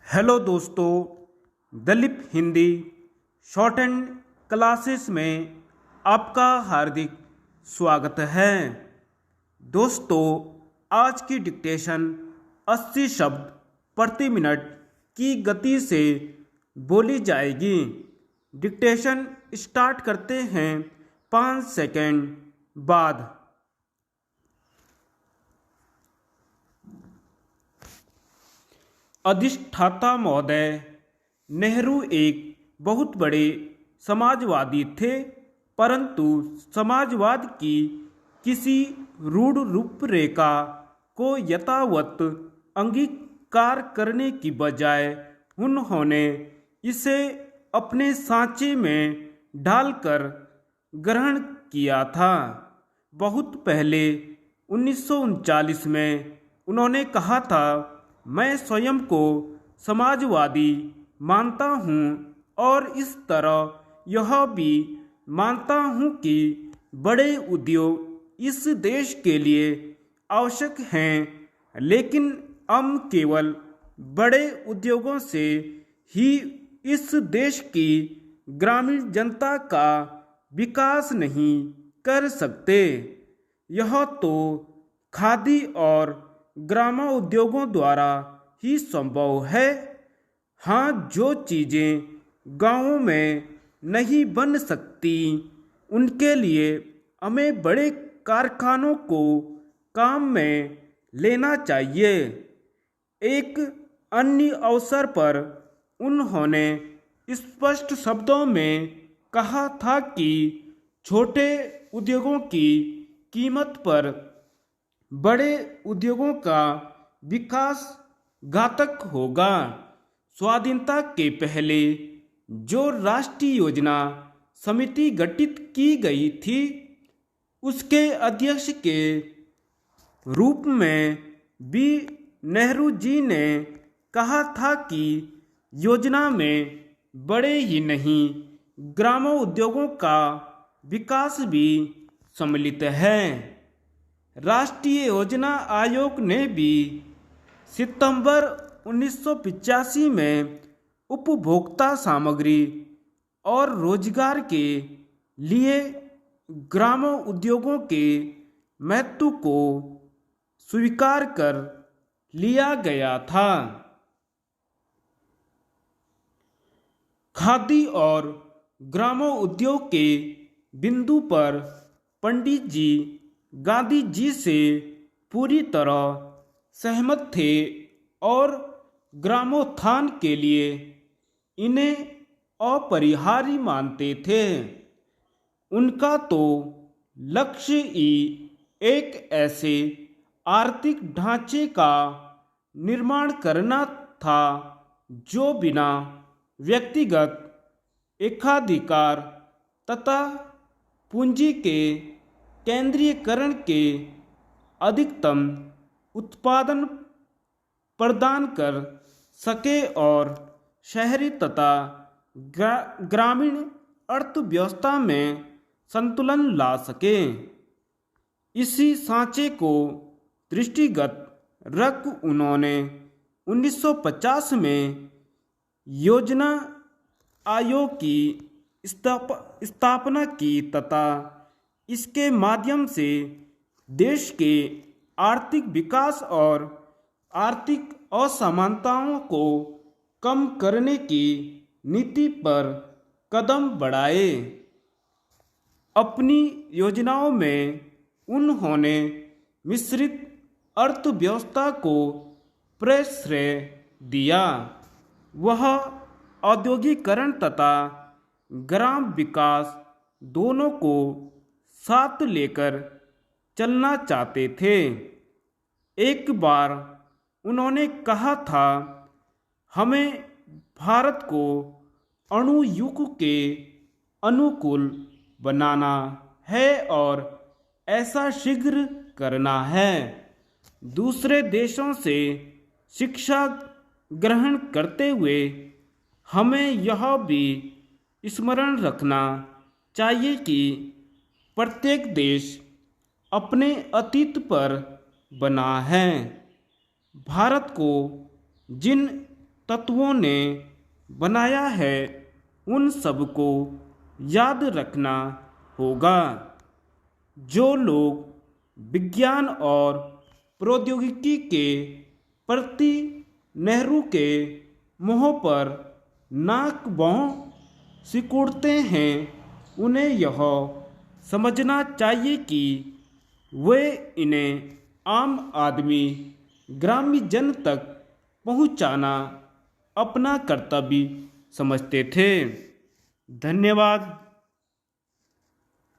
Hello दोस्तों, Dalip Hindi shorthand classes में आपका हार्दिक स्वागत है। दोस्तों, आज की डिक्टेशन 80 शब्द प्रति मिनट की गति से बोली जाएगी। डिक्टेशन स्टार्ट करते हैं 5 सेकंड बाद। अधिष्ठाता महोदय, नेहरू एक बहुत बड़े समाजवादी थे, परंतु समाजवाद की किसी रूढ़ रूपरेखा को यथावत अंगीकार करने की बजाय उन्होंने इसे अपने सांचे में ढालकर ग्रहण किया था। बहुत पहले 1939 में उन्होंने कहा था, मैं स्वयं को समाजवादी मानता हूँ और इस तरह यह भी मानता हूँ कि बड़े उद्योग इस देश के लिए आवश्यक हैं, लेकिन हम केवल बड़े उद्योगों से ही इस देश की ग्रामीण जनता का विकास नहीं कर सकते। यह तो खादी और ग्रामोद्योगों द्वारा ही संभव है। हाँ, जो चीज़ें गांवों में नहीं बन सकती, उनके लिए हमें बड़े कारखानों को काम में लेना चाहिए। एक अन्य अवसर पर उन्होंने स्पष्ट शब्दों में कहा था कि छोटे उद्योगों की कीमत पर बड़े उद्योगों का विकास घातक होगा। स्वाधीनता के पहले जो राष्ट्रीय योजना समिति गठित की गई थी, उसके अध्यक्ष के रूप में भी नेहरू जी ने कहा था कि योजना में बड़े ही नहीं, ग्रामों उद्योगों का विकास भी सम्मिलित है। राष्ट्रीय योजना आयोग ने भी सितंबर 1985 में उपभोक्ता सामग्री और रोजगार के लिए ग्रामों उद्योगों के महत्व को स्वीकार कर लिया गया था। खादी और ग्रामों उद्योग के बिंदु पर पंडित जी गांधी जी से पूरी तरह सहमत थे और ग्रामोत्थान के लिए इन्हें अपरिहार्य मानते थे। उनका तो लक्ष्य ही एक ऐसे आर्थिक ढांचे का निर्माण करना था जो बिना व्यक्तिगत एकाधिकार तथा पूंजी के केंद्रीयकरण के अधिकतम उत्पादन प्रदान कर सके और शहरी तथा ग्रामीण अर्थव्यवस्था में संतुलन ला सके। इसी सांचे को दृष्टिगत रख उन्होंने 1950 में योजना आयोग की स्थापना की तथा इसके माध्यम से देश के आर्थिक विकास और आर्थिक असमानताओं को कम करने की नीति पर कदम बढ़ाए। अपनी योजनाओं में उन्होंने मिश्रित अर्थव्यवस्था को प्रश्रय दिया। वह औद्योगिकरण तथा ग्राम विकास दोनों को साथ लेकर चलना चाहते थे। एक बार उन्होंने कहा था, हमें भारत को अणु युग के अनुकूल बनाना है और ऐसा शीघ्र करना है। दूसरे देशों से शिक्षा ग्रहण करते हुए हमें यह भी स्मरण रखना चाहिए कि प्रत्येक देश अपने अतीत पर बना है। भारत को जिन तत्वों ने बनाया है उन सब को याद रखना होगा। जो लोग विज्ञान और प्रौद्योगिकी के प्रति नेहरू के मोह पर नाक भौं सिकुड़ते हैं, उन्हें यह समझना चाहिए कि वे इन्हें आम आदमी ग्रामीण जन तक पहुंचाना अपना कर्तव्य समझते थे। धन्यवाद।